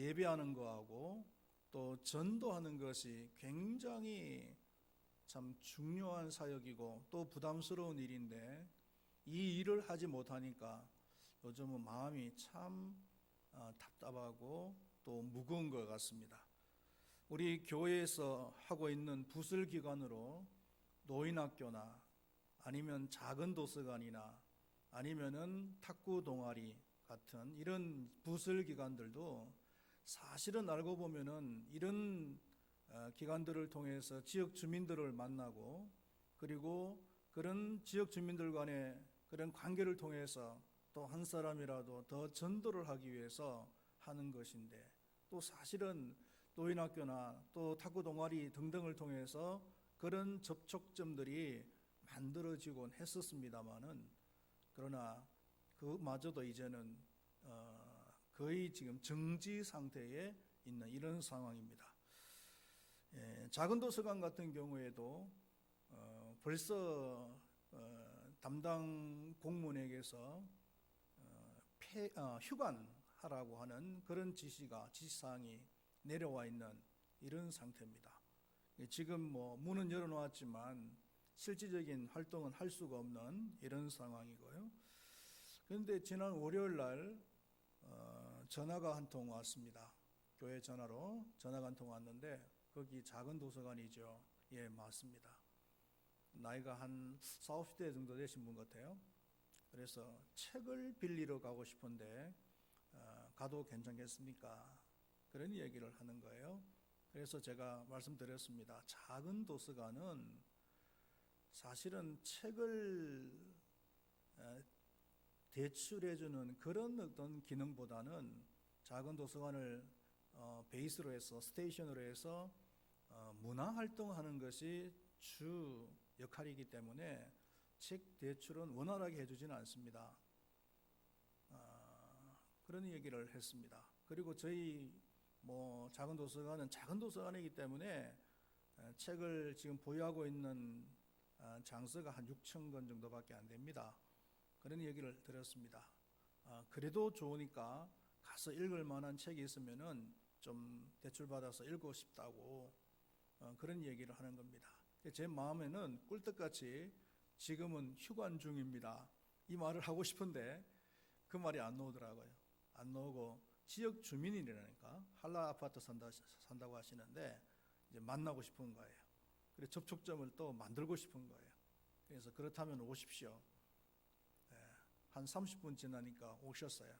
예배하는 거하고 또 전도하는 것이 굉장히 참 중요한 사역이고 또 부담스러운 일인데 이 일을 하지 못하니까 요즘은 마음이 참 답답하고 또 무거운 것 같습니다. 우리 교회에서 하고 있는 부설기관으로 노인학교나 아니면 작은 도서관이나 아니면은 탁구 동아리 같은 이런 부설기관들도 사실은 알고 보면은 이런 기관들을 통해서 지역 주민들을 만나고 그리고 그런 지역 주민들 간의 그런 관계를 통해서 또 한 사람이라도 더 전도를 하기 위해서 하는 것인데 또 사실은 노인학교나 또 탁구 동아리 등등을 통해서 그런 접촉점들이 만들어지곤 했었습니다마는 그러나 그마저도 이제는 거의 지금 정지 상태에 있는 이런 상황입니다. 작은 도서관 같은 경우에도 벌써 담당 공무원에게서 휴관하라고 하는 그런 지시사항이 내려와 있는 이런 상태입니다. 지금 문은 열어놓았지만 실질적인 활동은 할 수가 없는 이런 상황이고요. 그런데 지난 월요일 날 전화가 한 통 왔습니다. 교회 전화로 전화가 한 통 왔는데 거기 작은 도서관이죠. 예, 맞습니다. 나이가 한 40, 50대 정도 되신 분 같아요. 그래서 책을 빌리러 가고 싶은데 가도 괜찮겠습니까? 그런 얘기를 하는 거예요. 그래서 제가 말씀드렸습니다. 작은 도서관은 사실은 책을 대출해주는 그런 어떤 기능보다는 작은 도서관을 베이스로 해서 스테이션으로 해서 문화활동하는 것이 주 역할이기 때문에 책 대출은 원활하게 해주지는 않습니다. 그런 얘기를 했습니다. 그리고 저희 작은 도서관은 작은 도서관이기 때문에 책을 지금 보유하고 있는 장서가 한 6천 권 정도밖에 안 됩니다. 그런 얘기를 들었습니다. 그래도 좋으니까 가서 읽을 만한 책이 있으면은 좀 대출받아서 읽고 싶다고 그런 얘기를 하는 겁니다. 제 마음에는 꿀떡같이 지금은 휴관 중입니다. 이 말을 하고 싶은데 그 말이 안 나오더라고요. 안 나오고 지역 주민이라니까 한라 아파트 산다고 하시는데 이제 만나고 싶은 거예요. 그래서 접촉점을 또 만들고 싶은 거예요. 그래서 그렇다면 오십시오. 한 30분 지나니까 오셨어요.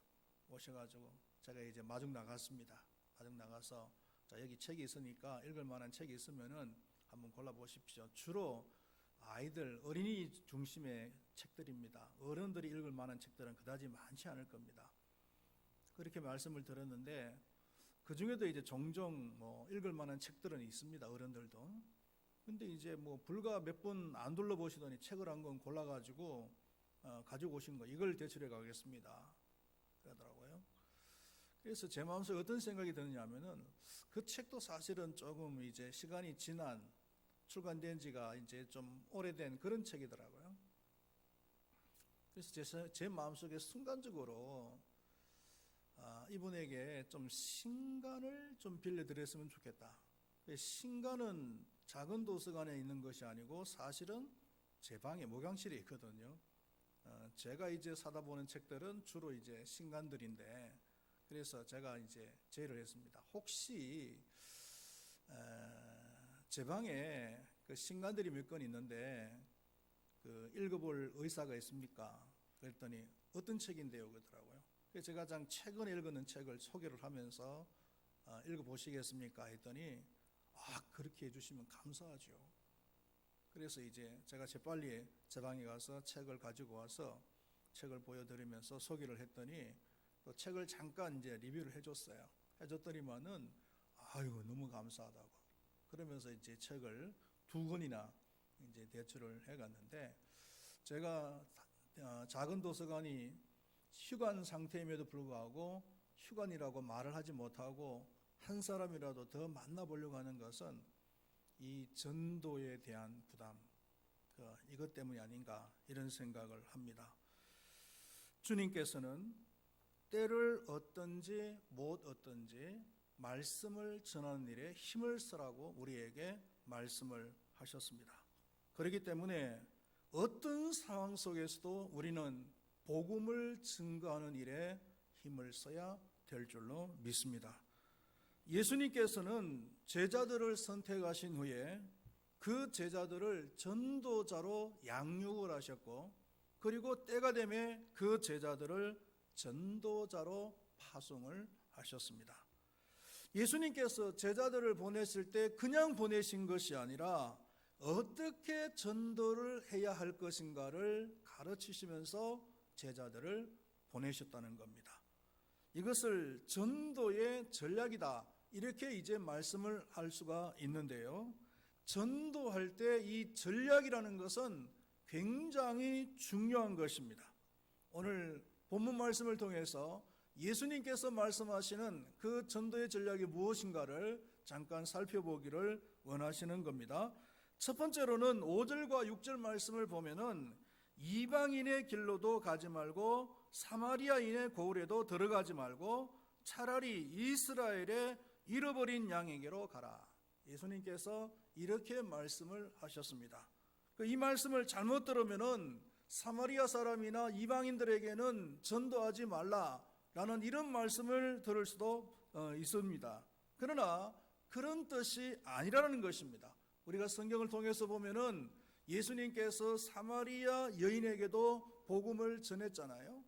오셔가지고 제가 이제 마중 나갔습니다. 마중 나가서 자, 여기 책이 있으니까 읽을 만한 책이 있으면은 한번 골라보십시오. 주로 아이들, 어린이 중심의 책들입니다. 어른들이 읽을 만한 책들은 그다지 많지 않을 겁니다. 그렇게 말씀을 드렸는데 그 중에도 이제 종종 읽을 만한 책들은 있습니다. 어른들도. 근데 이제 불과 몇 분 안 둘러보시더니 책을 한 권 골라가지고 가지고 오신 거 이걸 대출해 가겠습니다. 그러더라고요. 그래서 제 마음속에 어떤 생각이 드느냐면은 그 책도 사실은 조금 이제 시간이 지난 출간된 지가 이제 좀 오래된 그런 책이더라고요. 그래서 제 마음속에 순간적으로 이분에게 좀 신간을 좀 빌려드렸으면 좋겠다. 신간은 작은 도서관에 있는 것이 아니고 사실은 제 방에 목양실에 있거든요. 제가 이제 사다 보는 책들은 주로 이제 신간들인데 그래서 제가 이제 제의를 했습니다. 혹시 제 방에 그 신간들이 몇 권 있는데 그 읽어볼 의사가 있습니까? 그랬더니 어떤 책인데요? 그러더라고요. 그래서 제가 가장 최근에 읽은 책을 소개를 하면서 읽어보시겠습니까? 했더니 그렇게 해주시면 감사하죠. 그래서 이제 제가 재빨리 제 방에 가서 책을 가지고 와서 책을 보여드리면서 소개를 했더니 또 책을 잠깐 이제 리뷰를 해줬어요. 해줬더니만은 너무 감사하다고. 그러면서 이제 책을 2권이나 이제 대출을 해갔는데 제가 작은 도서관이 휴관 상태임에도 불구하고 휴관이라고 말을 하지 못하고 한 사람이라도 더 만나보려고 하는 것은 이 전도에 대한 부담, 이것 때문이 아닌가 이런 생각을 합니다. 주님께서는 때를 얻든지 못 얻든지 말씀을 전하는 일에 힘을 쓰라고 우리에게 말씀을 하셨습니다. 그렇기 때문에 어떤 상황 속에서도 우리는 복음을 증거하는 일에 힘을 써야 될 줄로 믿습니다. 예수님께서는 제자들을 선택하신 후에 그 제자들을 전도자로 양육을 하셨고, 그리고 때가 되면 그 제자들을 전도자로 파송을 하셨습니다. 예수님께서 제자들을 보냈을 때 그냥 보내신 것이 아니라 어떻게 전도를 해야 할 것인가를 가르치시면서 제자들을 보내셨다는 겁니다. 이것을 전도의 전략이다, 이렇게 이제 말씀을 할 수가 있는데요. 전도할 때 이 전략이라는 것은 굉장히 중요한 것입니다. 오늘 본문 말씀을 통해서 예수님께서 말씀하시는 그 전도의 전략이 무엇인가를 잠깐 살펴보기를 원하시는 겁니다. 첫 번째로는 5절과 6절 말씀을 보면은 이방인의 길로도 가지 말고 사마리아인의 고을에도 들어가지 말고 차라리 이스라엘의 잃어버린 양에게로 가라. 예수님께서 이렇게 말씀을 하셨습니다. 이 말씀을 잘못 들으면은 사마리아 사람이나 이방인들에게는 전도하지 말라라는 이런 말씀을 들을 수도 있습니다. 그러나 그런 뜻이 아니라는 것입니다. 우리가 성경을 통해서 보면은 예수님께서 사마리아 여인에게도 복음을 전했잖아요.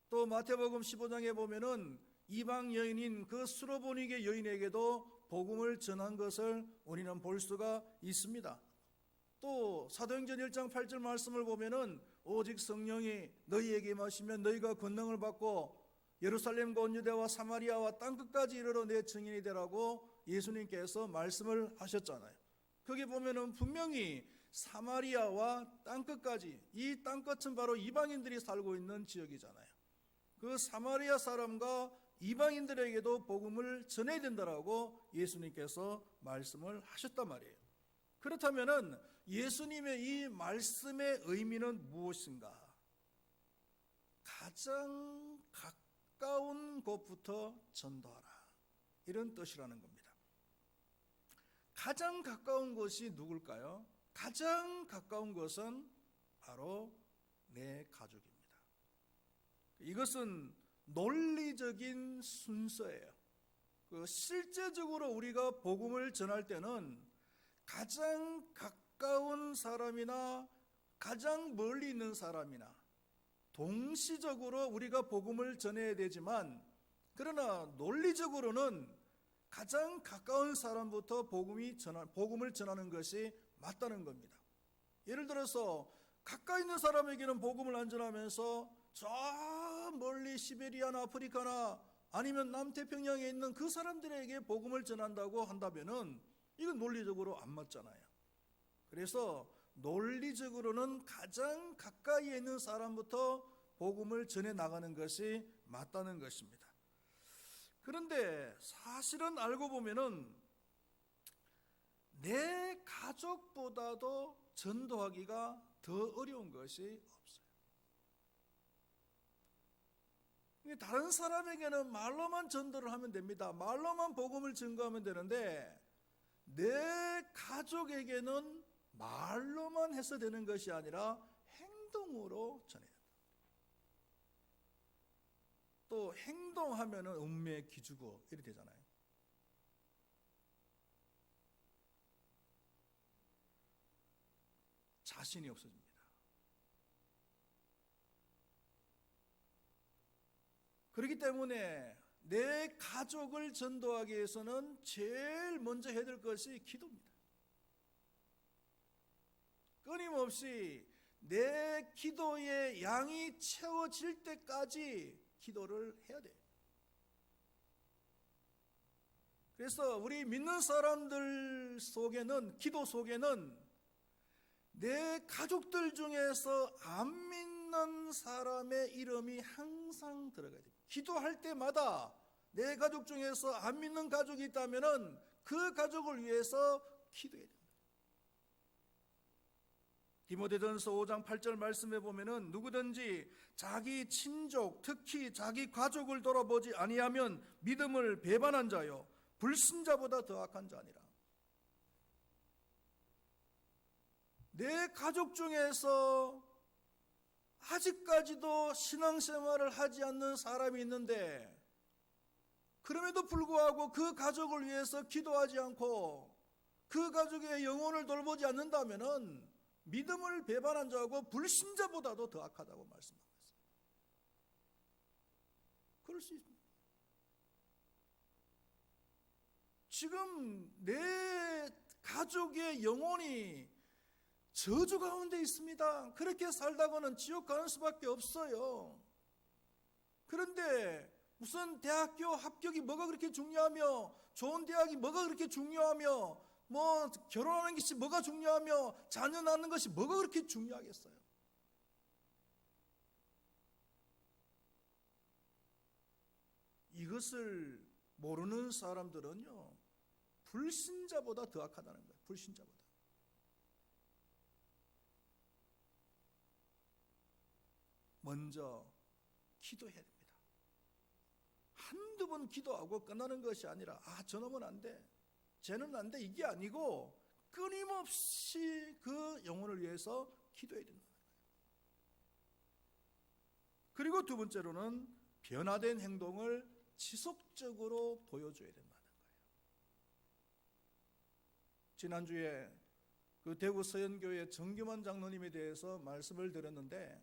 또 마태복음 15장에 보면은 이방 여인인 그 수로보니게 여인에게도 복음을 전한 것을 우리는 볼 수가 있습니다. 또 사도행전 1장 8절 말씀을 보면은 오직 성령이 너희에게 임하시면 너희가 권능을 받고 예루살렘과 온 유대와 사마리아와 땅끝까지 이르러 내 증인이 되라고 예수님께서 말씀을 하셨잖아요. 거기 보면은 분명히 사마리아와 땅끝까지, 이 땅끝은 바로 이방인들이 살고 있는 지역이잖아요. 그 사마리아 사람과 이방인들에게도 복음을 전해야 된다라고 예수님께서 말씀을 하셨단 말이에요. 그렇다면은 예수님의 이 말씀의 의미는 무엇인가? 가장 가까운 곳부터 전도하라, 이런 뜻이라는 겁니다. 가장 가까운 곳이 누굴까요? 가장 가까운 것은 바로 내 가족입니다. 이것은 논리적인 순서예요. 실제적으로 우리가 복음을 전할 때는 가장 가까운 사람이나 가장 멀리 있는 사람이나 동시적으로 우리가 복음을 전해야 되지만, 그러나 논리적으로는 가장 가까운 사람부터 복음을 전하는 것이 맞다는 겁니다. 예를 들어서 가까이 있는 사람에게는 복음을 안 전하면서 저 멀리 시베리아나 아프리카나 아니면 남태평양에 있는 그 사람들에게 복음을 전한다고 한다면은 이건 논리적으로 안 맞잖아요. 그래서 논리적으로는 가장 가까이에 있는 사람부터 복음을 전해 나가는 것이 맞다는 것입니다. 그런데 사실은 알고 보면은 내 가족보다도 전도하기가 더 어려운 것이 없어요. 다른 사람에게는 말로만 전도를 하면 됩니다. 말로만 복음을 증거하면 되는데 내 가족에게는 말로만 해서 되는 것이 아니라 행동으로 전해야 된다. 또 행동하면은 음매 기주고 이렇게 되잖아요. 자신이 없어집니다. 그렇기 때문에 내 가족을 전도하기 위해서는 제일 먼저 해야 될 것이 기도입니다. 끊임없이 내 기도의 양이 채워질 때까지 기도를 해야 돼요. 그래서 우리 믿는 사람들 속에는, 기도 속에는 내 가족들 중에서 안 믿는 사람의 이름이 항상 들어가야 됩니다. 기도할 때마다 내 가족 중에서 안 믿는 가족이 있다면은 그 가족을 위해서 기도해야 됩니다. 디모데전서 5장 8절 말씀에 보면은 누구든지 자기 친족, 특히 자기 가족을 돌아보지 아니하면 믿음을 배반한 자요 불신자보다 더 악한 자니라. 내 가족 중에서 아직까지도 신앙생활을 하지 않는 사람이 있는데 그럼에도 불구하고 그 가족을 위해서 기도하지 않고 그 가족의 영혼을 돌보지 않는다면 믿음을 배반한 자하고 불신자보다도 더 악하다고 말씀하고 있습니다. 그럴 수 있습니다. 지금 내 가족의 영혼이 저주 가운데 있습니다. 그렇게 살다가는 지옥 가는 수밖에 없어요. 그런데 무슨 대학교 합격이 뭐가 그렇게 중요하며, 좋은 대학이 뭐가 그렇게 중요하며, 뭐 결혼하는 것이 뭐가 중요하며, 자녀 낳는 것이 뭐가 그렇게 중요하겠어요? 이것을 모르는 사람들은요, 불신자보다 더 악하다는 거예요. 불신자보다. 먼저 기도해야 됩니다. 한두 번 기도하고 끝나는 것이 아니라 저놈은 안 돼, 쟤는 안 돼, 이게 아니고 끊임없이 그 영혼을 위해서 기도해야 된다. 그리고 두 번째로는 변화된 행동을 지속적으로 보여줘야 된다는 거예요. 지난주에 그 대구 서현교회 정규만 장로님에 대해서 말씀을 드렸는데,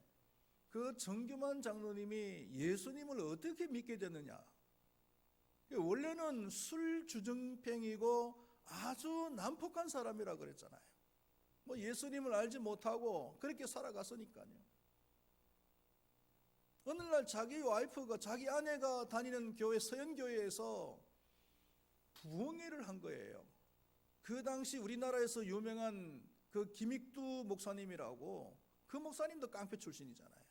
그 정규만 장로님이 예수님을 어떻게 믿게 됐느냐? 원래는 술 주정뱅이고 아주 난폭한 사람이라 그랬잖아요. 뭐 예수님을 알지 못하고 그렇게 살아갔으니까요. 어느 날 자기 와이프가, 자기 아내가 다니는 교회, 서현교회에서 부흥회를 한 거예요. 그 당시 우리나라에서 유명한 그 김익두 목사님이라고, 그 목사님도 깡패 출신이잖아요.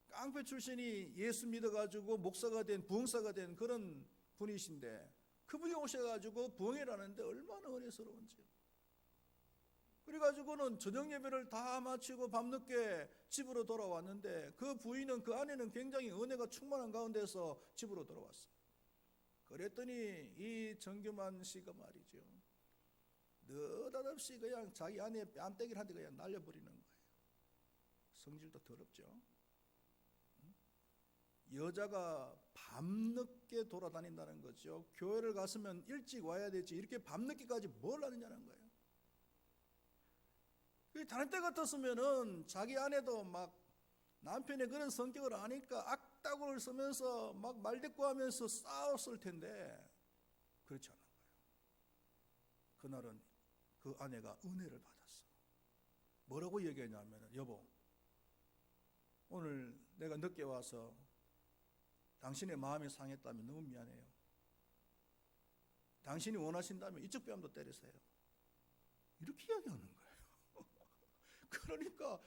깡패 출신이 예수 믿어가지고 목사가 된, 부흥사가 된 그런 분이신데, 그분이 오셔가지고 부흥회를 하는데 얼마나 은혜스러운지요. 그래가지고는 저녁 예배를 다 마치고 밤늦게 집으로 돌아왔는데, 그 부인은, 그 아내는 굉장히 은혜가 충만한 가운데서 집으로 돌아왔어요. 그랬더니 이 정규만 씨가 말이죠, 느닷없이 그냥 자기 아내의 뺨때기를 한 대 그냥 날려버리는 거예요. 성질도 더럽죠. 여자가 밤늦게 돌아다닌다는 거죠. 교회를 갔으면 일찍 와야 되지, 이렇게 밤늦게까지 뭘 하느냐는 거예요. 다른 때 같았으면은 자기 아내도 막 남편의 그런 성격을 아니까 악다구를 쓰면서 막 말대꾸하면서 싸웠을 텐데, 그렇지 않은 거예요. 그날은 그 아내가 은혜를 받았어. 뭐라고 얘기했냐면, 여보, 오늘 내가 늦게 와서 당신의 마음이 상했다면 너무 미안해요. 당신이 원하신다면 이쪽 뺨도 때리세요. 이렇게 이야기하는 거예요. 그러니까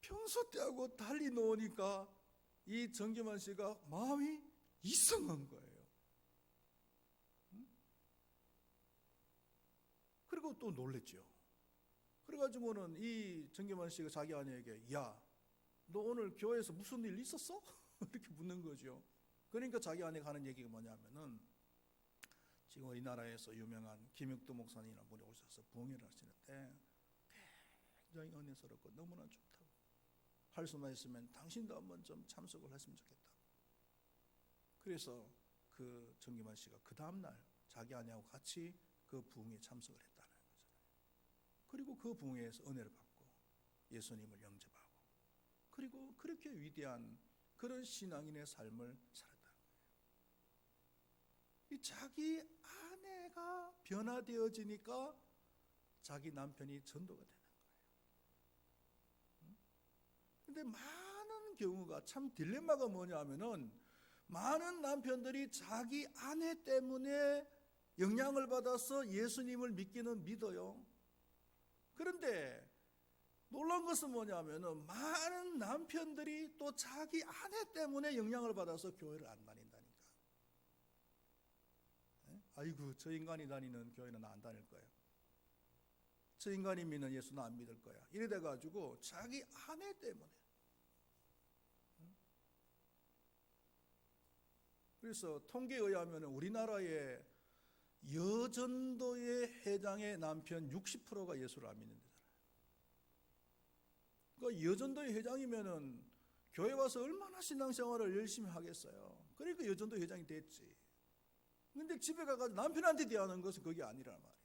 평소 때하고 달리 놓으니까 이 정규만 씨가 마음이 이상한 거예요. 그리고 또 놀랬죠. 그래가지고는 이 정규만 씨가 자기 아내에게, 야, 너 오늘 교회에서 무슨 일 있었어? 이렇게 묻는 거죠. 그러니까 자기 아내가 하는 얘기가 뭐냐면은, 지금 우리나라에서 유명한 김익두 목사님이라는 분이 오셔서 부흥회를 하시는데 굉장히 은혜스럽고 너무나 좋다고, 할 수만 있으면 당신도 한번 좀 참석을 했으면 좋겠다. 그래서 그 정기만 씨가 그 다음날 자기 아내하고 같이 그 부흥회에 참석을 했다는 거잖아요. 그리고 그 부흥회에서 은혜를 받고 예수님을 영접하고, 그리고 그렇게 위대한 그런 신앙인의 삶을 살았다는 거예요. 이 자기 아내가 변화되어지니까 자기 남편이 전도가 되는 거예요. 근데 많은 경우가 참 딜레마가 뭐냐 하면은, 많은 남편들이 자기 아내 때문에 영향을 받아서 예수님을 믿기는 믿어요. 그런데 놀라운 것은 뭐냐면은, 많은 남편들이 또 자기 아내 때문에 영향을 받아서 교회를 안 다닌다니까. 아이고, 저 인간이 다니는 교회는 안 다닐 거예요. 저 인간이 믿는 예수는 안 믿을 거야. 이래 돼가지고 자기 아내 때문에. 그래서 통계에 의하면 우리나라의 여전도의 회장의 남편 60%가 예수를 안 믿는 데잖아요. 그러니까 여전도의 회장이면은 교회 와서 얼마나 신앙생활을 열심히 하겠어요. 그러니까 여전도 회장이 됐지. 근데 집에 가가지고 남편한테 대하는 것은 그게 아니란 말이에요.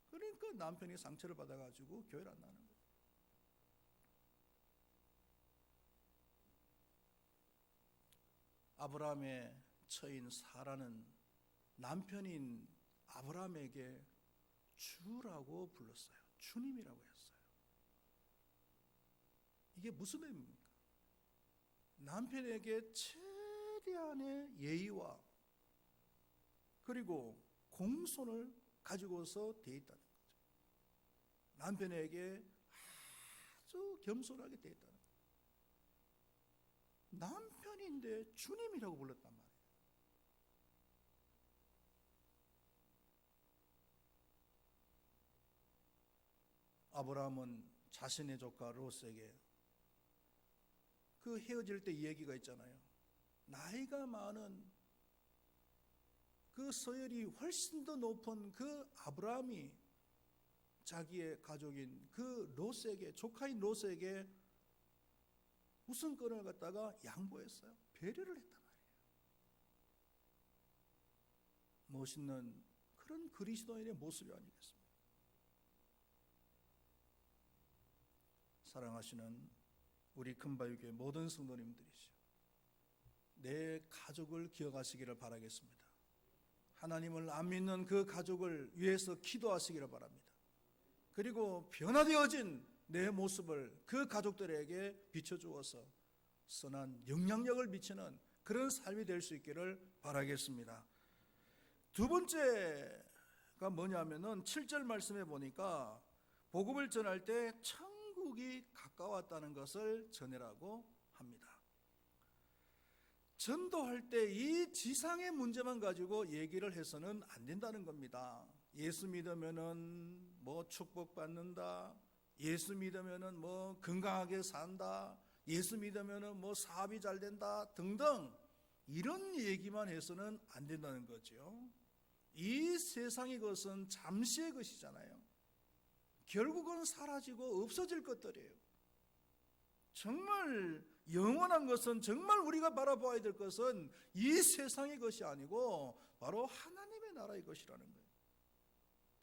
그러니까 남편이 상처를 받아가지고 교회를 안 나는 거예요. 아브라함의 처인 사라는 남편인 아브라함에게 주라고 불렀어요. 주님이라고 했어요. 이게 무슨 의미입니까? 남편에게 최대한의 예의와 그리고 공손을 가지고서 돼 있다는 거죠. 남편에게 아주 겸손하게 돼 있다는 거예요. 남편인데 주님이라고 불렀단 말이에요. 아브라함은 자신의 조카 롯에게 그 헤어질 때 이 얘기가 있잖아요. 나이가 많은 그 서열이 훨씬 더 높은 그 아브라함이 자기의 가족인 그 롯에게, 조카인 롯에게 우선권을 갖다가 양보했어요. 배려를 했단 말이에요. 멋있는 그런 그리스도인의 모습이 아니겠습니까? 사랑하시는 우리 금바위교회 모든 성도님들이시오, 내 가족을 기억하시기를 바라겠습니다. 하나님을 안 믿는 그 가족을 위해서 기도하시기를 바랍니다. 그리고 변화되어진 내 모습을 그 가족들에게 비춰주어서 선한 영향력을 미치는 그런 삶이 될 수 있기를 바라겠습니다. 두 번째가 뭐냐면은 7절 말씀에 보니까 복음을 전할 때 천국이 가까웠다는 것을 전해라고 합니다. 전도할 때 이 지상의 문제만 가지고 얘기를 해서는 안 된다는 겁니다. 예수 믿으면은 뭐 축복받는다, 예수 믿으면은 뭐 건강하게 산다, 예수 믿으면은 뭐 사업이 잘 된다 등등 이런 얘기만 해서는 안 된다는 거죠. 이 세상의 것은 잠시의 것이잖아요. 결국은 사라지고 없어질 것들이에요. 정말 영원한 것은, 정말 우리가 바라봐야 될 것은 이 세상의 것이 아니고 바로 하나님의 나라의 것이라는 거예요.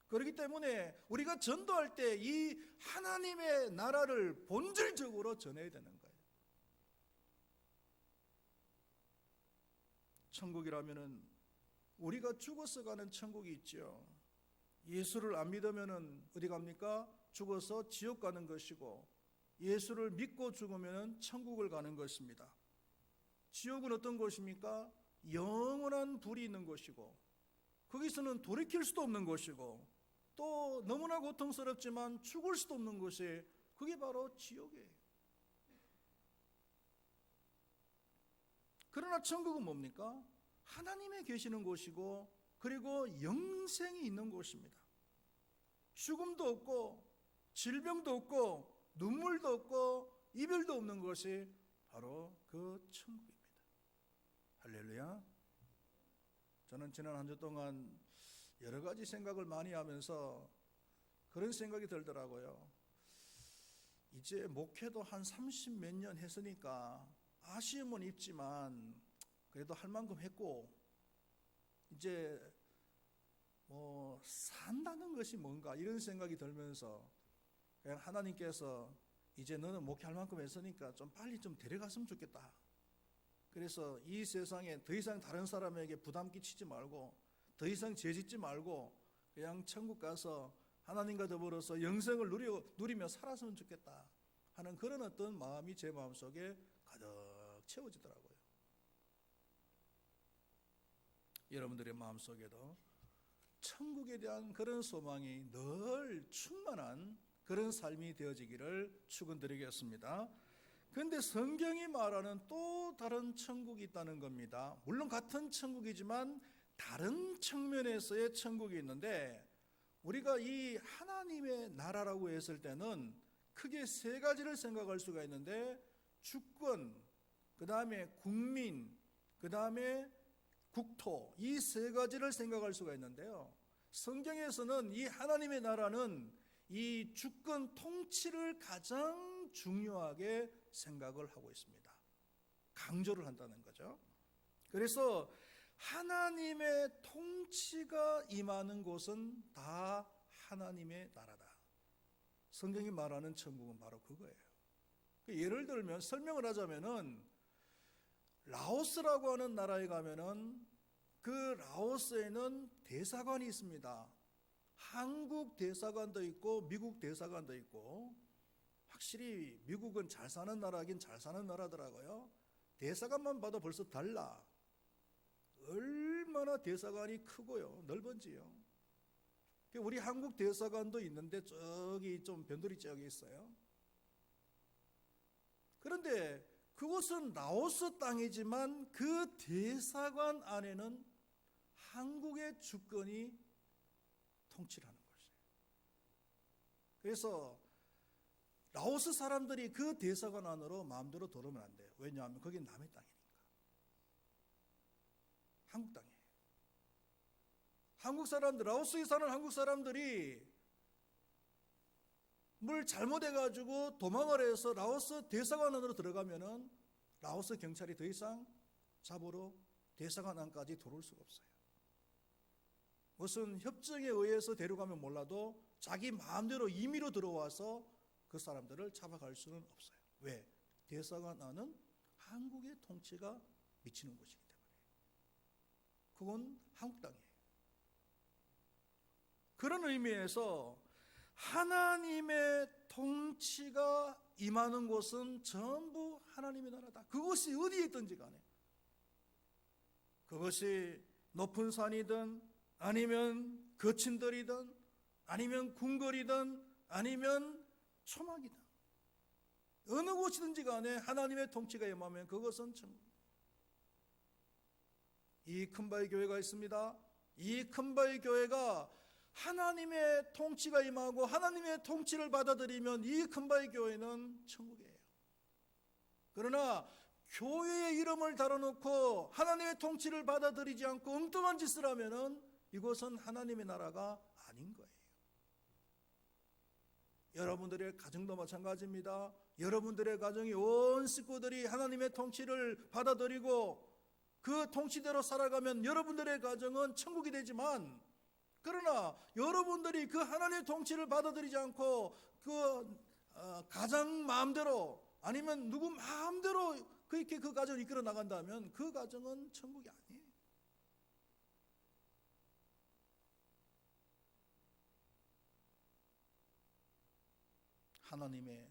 그렇기 때문에 우리가 전도할 때 이 하나님의 나라를 본질적으로 전해야 되는 거예요. 천국이라면은 우리가 죽어서 가는 천국이 있죠. 예수를 안 믿으면은 어디 갑니까? 죽어서 지옥 가는 것이고, 예수를 믿고 죽으면 천국을 가는 것입니다. 지옥은 어떤 곳입니까? 영원한 불이 있는 곳이고, 거기서는 돌이킬 수도 없는 곳이고, 또 너무나 고통스럽지만 죽을 수도 없는 곳이, 그게 바로 지옥이에요. 그러나 천국은 뭡니까? 하나님의 계시는 곳이고, 그리고 영생이 있는 곳입니다. 죽음도 없고 질병도 없고 눈물도 없고 이별도 없는 것이 바로 그 천국입니다. 할렐루야. 저는 지난 한 주 동안 여러 가지 생각을 많이 하면서 그런 생각이 들더라고요. 이제 목회도 한 30 몇 년 했으니까 아쉬움은 있지만 그래도 할 만큼 했고, 이제 뭐 산다는 것이 뭔가 이런 생각이 들면서 그냥 하나님께서 이제 너는 목회할 만큼 했으니까 좀 빨리 좀 데려갔으면 좋겠다. 그래서 이 세상에 더 이상 다른 사람에게 부담 끼치지 말고, 더 이상 죄짓지 말고 그냥 천국 가서 하나님과 더불어서 영생을 누리며 살았으면 좋겠다 하는 그런 어떤 마음이 제 마음속에 가득 채워지더라고요. 여러분들의 마음속에도 천국에 대한 그런 소망이 늘 충만한 그런 삶이 되어지기를 축원드리겠습니다. 그런데 성경이 말하는 또 다른 천국이 있다는 겁니다. 물론 같은 천국이지만 다른 측면에서의 천국이 있는데, 우리가 이 하나님의 나라라고 했을 때는 크게 세 가지를 생각할 수가 있는데, 주권, 그 다음에 국민, 그 다음에 국토, 이 세 가지를 생각할 수가 있는데요. 성경에서는 이 하나님의 나라는 이 주권 통치를 가장 중요하게 생각을 하고 있습니다. 강조를 한다는 거죠. 그래서 하나님의 통치가 임하는 곳은 다 하나님의 나라다. 성경이 말하는 천국은 바로 그거예요. 예를 들면 설명을 하자면은 라오스라고 하는 나라에 가면은 그 라오스에는 대사관이 있습니다. 한국 대사관도 있고 미국 대사관도 있고, 확실히 미국은 잘 사는 나라긴 잘 사는 나라더라고요. 대사관만 봐도 벌써 달라. 얼마나 대사관이 크고요, 넓은지요. 우리 한국 대사관도 있는데 저기 좀 변두리 지역에 있어요. 그런데 그곳은 라오스 땅이지만 그 대사관 안에는 한국의 주권이 통치를 하는 것이에요. 그래서 라오스 사람들이 그 대사관 안으로 마음대로 들어오면 안 돼요. 왜냐하면 거기 남의 땅이니까. 한국 땅이에요. 한국 사람들, 라오스에 사는 한국 사람들이 뭘 잘못해가지고 도망을 해서 라오스 대사관 안으로 들어가면은 라오스 경찰이 더 이상 잡으러 대사관 안까지 들어올 수가 없어요. 무슨 협정에 의해서 데려가면 몰라도 자기 마음대로 임의로 들어와서 그 사람들을 잡아갈 수는 없어요. 왜? 대사관 안은 한국의 통치가 미치는 곳이기 때문에. 그건 한국 땅이에요. 그런 의미에서 하나님의 통치가 임하는 곳은 전부 하나님의 나라다. 그것이 어디에 있든지 간에, 그것이 높은 산이든 아니면 거친 들이든 아니면 궁궐이든 아니면 초막이든 어느 곳이든지 간에 하나님의 통치가 임하면 그것은 천국. 이 큰바위 교회가 있습니다. 이 큰바위 교회가 하나님의 통치가 임하고 하나님의 통치를 받아들이면 이 큰바위 교회는 천국이에요. 그러나 교회의 이름을 달아놓고 하나님의 통치를 받아들이지 않고 엉뚱한 짓을 하면은 이것은 하나님의 나라가 아닌 거예요. 여러분들의 가정도 마찬가지입니다. 여러분들의 가정이 온 식구들이 하나님의 통치를 받아들이고 그 통치대로 살아가면 여러분들의 가정은 천국이 되지만, 그러나 여러분들이 그 하나님의 통치를 받아들이지 않고 그 가장 마음대로 아니면 누구 마음대로 그렇게 그 가정을 이끌어 나간다면 그 가정은 천국이 아니에요. 하나님의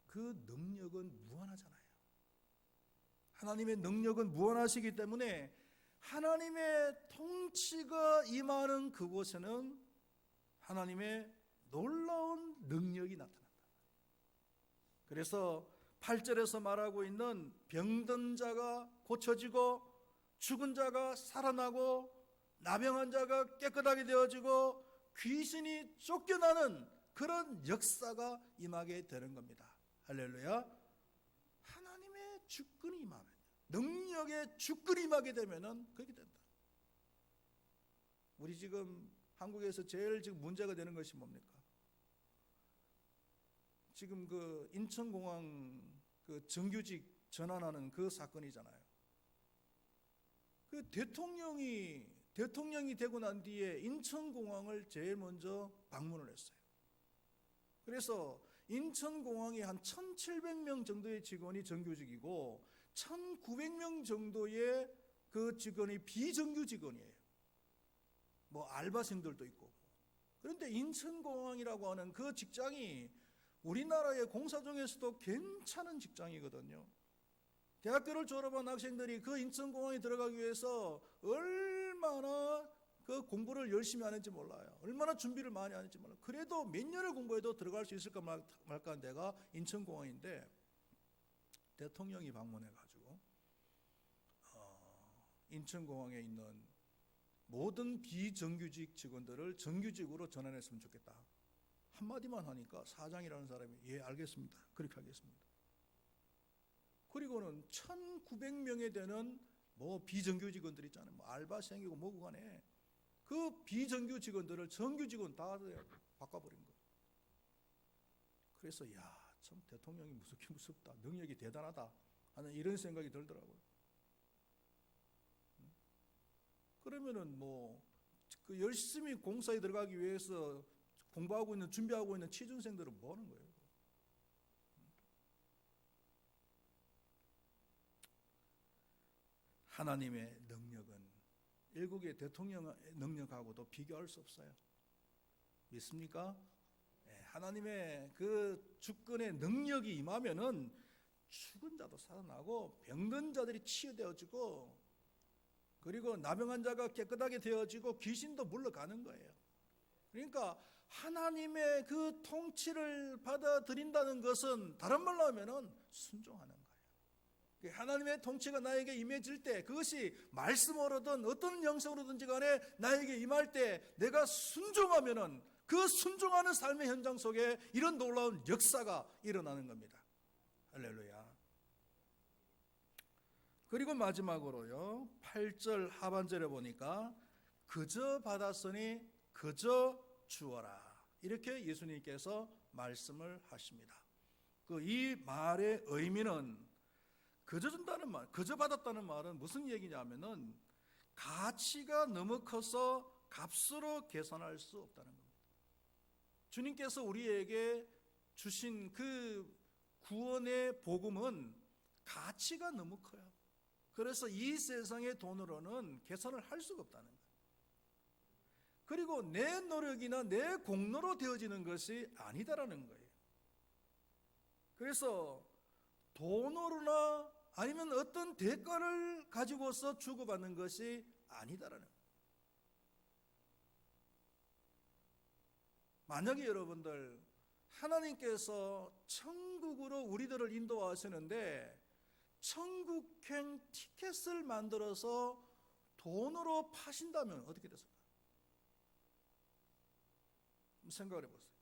그 능력은 무한하잖아요. 하나님의 능력은 무한하시기 때문에 하나님의 통치가 임하는 그곳에는 하나님의 놀라운 능력이 나타난다. 그래서 8절에서 말하고 있는 병든 자가 고쳐지고 죽은 자가 살아나고 나병한 자가 깨끗하게 되어지고 귀신이 쫓겨나는 그런 역사가 임하게 되는 겁니다. 할렐루야. 하나님의 주권이 임하면, 능력의 주권이 임하게 되면은 그렇게 된다. 우리 지금 한국에서 제일 지금 문제가 되는 것이 뭡니까? 지금 그 인천공항 그 정규직 전환하는 그 사건이잖아요. 그 대통령이 되고 난 뒤에 인천공항을 제일 먼저 방문을 했어요. 그래서 인천공항에 한 1,700명 정도의 직원이 정규직이고 1,900명 정도의 그 직원이 비정규 직원이에요. 뭐 알바생들도 있고. 그런데 인천공항이라고 하는 그 직장이 우리나라의 공사 중에서도 괜찮은 직장이거든요. 대학교를 졸업한 학생들이 그 인천공항에 들어가기 위해서 얼마나 그 공부를 열심히 하는지 몰라요. 얼마나 준비를 많이 하는지 몰라요. 그래도 몇 년을 공부해도 들어갈 수 있을까 말까 한 데가 인천공항인데, 대통령이 방문해가지고 인천공항에 있는 모든 비정규직 직원들을 정규직으로 전환했으면 좋겠다. 한마디만 하니까 사장이라는 사람이 예 알겠습니다. 그렇게 하겠습니다. 그리고는 1,900명에 되는 뭐 비정규 직원들 있잖아요. 뭐 알바생이고 뭐고 간에 그 비정규 직원들을 정규 직원 다 바꿔버린 거예요. 그래서 참 대통령이 무섭다, 능력이 대단하다 하는 이런 생각이 들더라고요. 그러면은 그 열심히 공사에 들어가기 위해서 공부하고 있는, 준비하고 있는 취준생들은 뭐 하는 거예요? 하나님의 능력은 일국의 대통령의 능력하고도 비교할 수 없어요. 믿습니까? 하나님의 그 주권의 능력이 임하면은 죽은 자도 살아나고 병든 자들이 치유되어지고 그리고 나병한 자가 깨끗하게 되어지고 귀신도 물러가는 거예요. 그러니까 하나님의 그 통치를 받아들인다는 것은 다른 말로 하면은 순종하는 거예요. 하나님의 통치가 나에게 임해질 때 그것이 말씀으로든 어떤 형식으로든지 간에 나에게 임할 때 내가 순종하면은 그 순종하는 삶의 현장 속에 이런 놀라운 역사가 일어나는 겁니다. 할렐루야. 그리고 마지막으로요, 8절 하반절에 보니까 그저 받았으니 그저 주어라, 이렇게 예수님께서 말씀을 하십니다. 이 말의 의미는 그저 준다는 말, 그저 받았다는 말은 무슨 얘기냐면은 가치가 너무 커서 값으로 계산할 수 없다는 겁니다. 주님께서 우리에게 주신 그 구원의 복음은 가치가 너무 커요. 그래서 이 세상의 돈으로는 계산을 할 수가 없다는 거예요. 그리고 내 노력이나 내 공로로 되어지는 것이 아니다라는 거예요. 그래서 돈으로나 아니면 어떤 대가를 가지고서 주고받는 것이 아니다라는 거예요. 만약에 여러분들 하나님께서 천국으로 우리들을 인도하시는데 천국행 티켓을 만들어서 돈으로 파신다면 어떻게 됐을까요? 생각을 해보세요.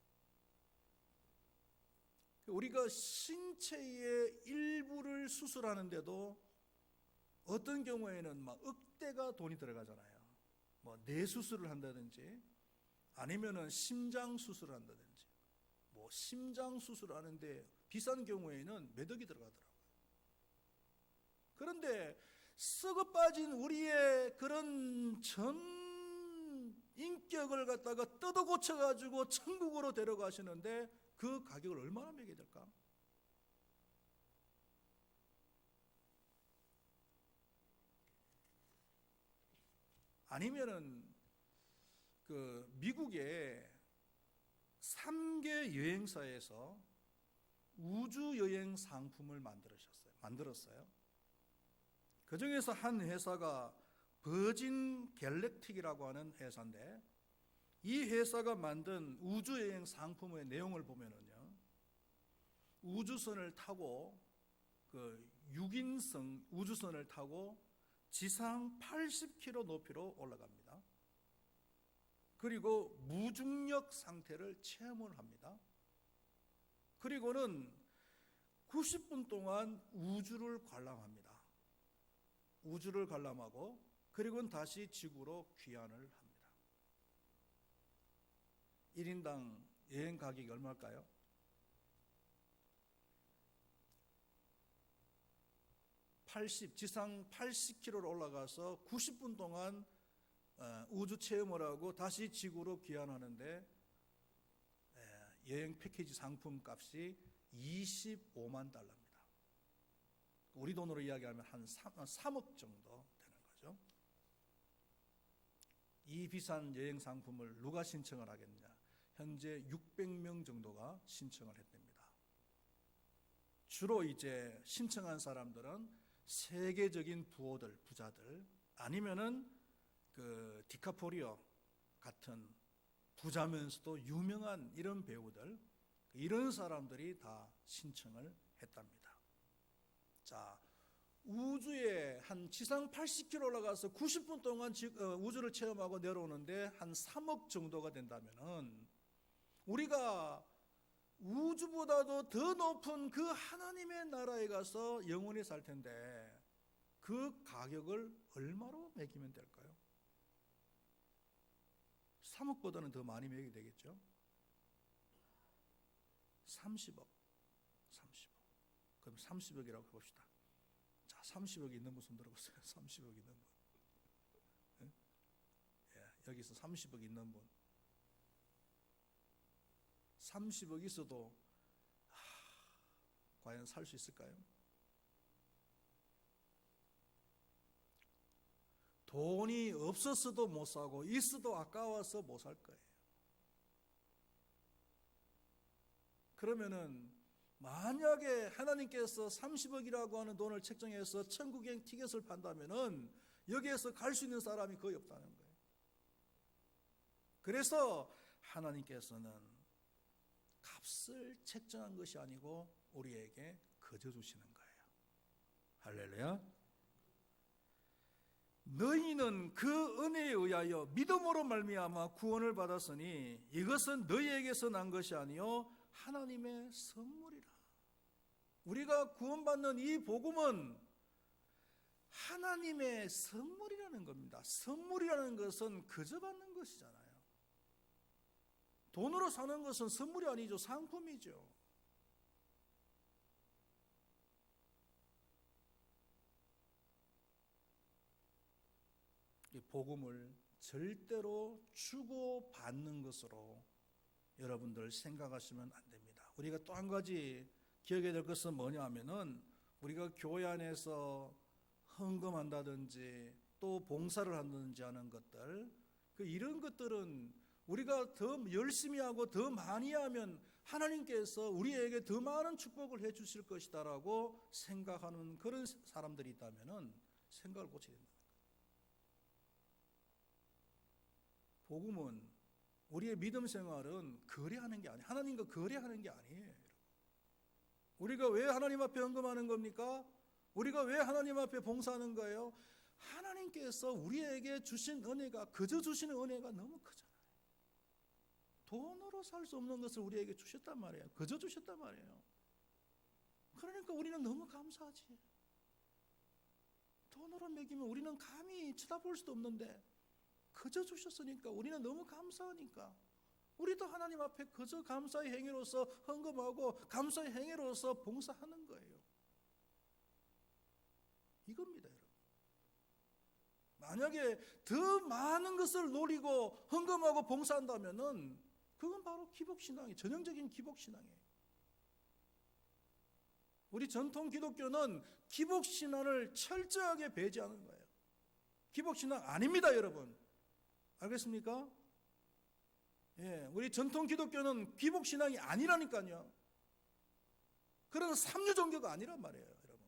우리가 신체의 일부를 수술하는데도 어떤 경우에는 막 억대가 돈이 들어가잖아요. 뇌 수술을 한다든지 아니면은 심장 수술을 한다든지 심장 수술하는데 비싼 경우에는 몇 억이 들어가더라고요. 그런데 썩어 빠진 우리의 그런 전 인격을 갖다가 뜯어 고쳐가지고 천국으로 데려가시는데 그 가격을 얼마나 매게 될까? 아니면은 미국의 3개 여행사에서 우주 여행 상품을 만들었어요. 그 중에서 한 회사가 버진 갤렉틱이라고 하는 회사인데 이 회사가 만든 우주 여행 상품의 내용을 보면은요, 우주선을 타고 6인승 우주선을 타고 지상 80km 높이로 올라갑니다. 그리고 무중력 상태를 체험을 합니다. 그리고는 90분 동안 우주를 관람합니다. 우주를 관람하고 그리고는 다시 지구로 귀환을 합니다. 1인당 여행 가격이 얼마일까요? 지상 80km로 올라가서 90분 동안 우주 체험을 하고 다시 지구로 귀환하는데 여행 패키지 상품 값이 25만 달러입니다. 우리 돈으로 이야기하면 한 3억 정도 되는 거죠. 이 비싼 여행 상품을 누가 신청을 하겠냐? 현재 600명 정도가 신청을 했답니다. 주로 이제 신청한 사람들은 세계적인 부자들 아니면은 디카프리오 같은 부자면서도 유명한 이런 배우들, 이런 사람들이 다 신청을 했답니다. 자, 우주에 한 지상 80km 올라가서 90분 동안 우주를 체험하고 내려오는데 한 3억 정도가 된다면은 우리가 우주보다도 더 높은 그 하나님의 나라에 가서 영원히 살 텐데 그 가격을 얼마로 매기면 될까요? 3억보다는 더 많이 매기게 되겠죠. 30억. 그럼 30억이라고 해봅시다. 자, 30억이 있는 분 손 들어보세요. 30억 있는 분. 네? 예, 여기서 30억 있는 분. 30억 있어도 과연 살 수 있을까요? 돈이 없었어도 못 사고 있어도 아까워서 못 살 거예요. 그러면은 만약에 하나님께서 30억이라고 하는 돈을 책정해서 천국행 티켓을 판다면은 여기에서 갈 수 있는 사람이 거의 없다는 거예요. 그래서 하나님께서는 값을 책정한 것이 아니고 우리에게 거저 주시는 거예요. 할렐루야. 너희는 그 은혜에 의하여 믿음으로 말미암아 구원을 받았으니 이것은 너희에게서 난 것이 아니요 하나님의 선물이라. 우리가 구원받는 이 복음은 하나님의 선물이라는 겁니다. 선물이라는 것은 거저 받는 것이잖아요. 돈으로 사는 것은 선물이 아니죠. 상품이죠. 이 복음을 절대로 주고받는 것으로 여러분들 생각하시면 안 됩니다. 우리가 또 한 가지 기억해야 될 것은 뭐냐 하면은 우리가 교회 안에서 헌금한다든지 또 봉사를 한다든지 하는 것들, 이런 것들은 우리가 더 열심히 하고 더 많이 하면 하나님께서 우리에게 더 많은 축복을 해 주실 것이다라고 생각하는 그런 사람들이 있다면은 생각을 고쳐야 됩니다. 복음은 우리의 믿음 생활은 거래하는 게 아니에요. 하나님과 거래하는 게 아니에요. 우리가 왜 하나님 앞에 헌금하는 겁니까? 우리가 왜 하나님 앞에 봉사하는 거예요? 하나님께서 우리에게 주신 은혜가, 거저 주시는 은혜가 너무 크잖아요. 돈으로 살 수 없는 것을 우리에게 주셨단 말이에요. 거저 주셨단 말이에요. 그러니까 우리는 너무 감사하지. 돈으로 매기면 우리는 감히 쳐다볼 수도 없는데 거저 주셨으니까 우리는 너무 감사하니까 우리도 하나님 앞에 거저 감사의 행위로서 헌금하고 감사의 행위로서 봉사하는 거예요. 이겁니다, 여러분. 만약에 더 많은 것을 노리고 헌금하고 봉사한다면은 그건 바로 기복신앙이에요. 전형적인 기복신앙이에요. 우리 전통 기독교는 기복신앙을 철저하게 배제하는 거예요. 기복신앙 아닙니다, 여러분. 알겠습니까? 예, 우리 전통 기독교는 기복신앙이 아니라니까요. 그런 삼류 종교가 아니란 말이에요, 여러분.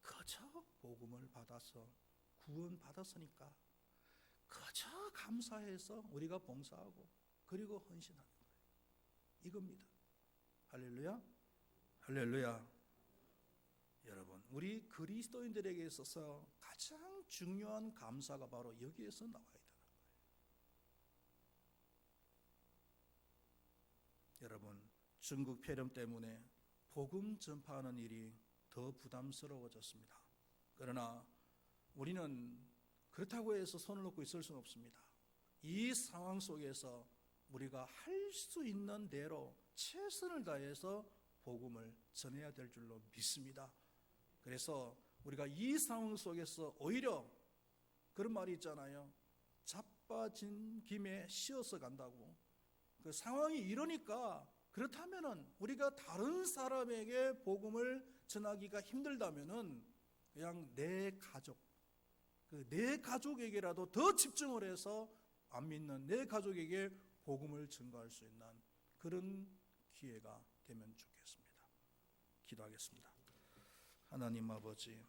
그저 복음을 받아서 구원 받았으니까 그저 감사해서 우리가 봉사하고 그리고 헌신하는 거예요. 이겁니다. 할렐루야. 할렐루야. 여러분, 우리 그리스도인들에게 있어서 가장 중요한 감사가 바로 여기에서 나와야 되는 거예요. 여러분, 중국 폐렴 때문에 복음 전파하는 일이 더 부담스러워졌습니다. 그러나 우리는 그렇다고 해서 손을 놓고 있을 수는 없습니다. 이 상황 속에서 우리가 할 수 있는 대로 최선을 다해서 복음을 전해야 될 줄로 믿습니다. 그래서 우리가 이 상황 속에서 오히려 그런 말이 있잖아요. 자빠진 김에 쉬어서 간다고. 그 상황이 이러니까 그렇다면은 우리가 다른 사람에게 복음을 전하기가 힘들다면은 그냥 내 가족, 내 가족에게라도 더 집중을 해서 안 믿는 내 가족에게 복음을 전가할 수 있는 그런 기회가 되면 좋겠습니다. 기도하겠습니다. 하나님 아버지,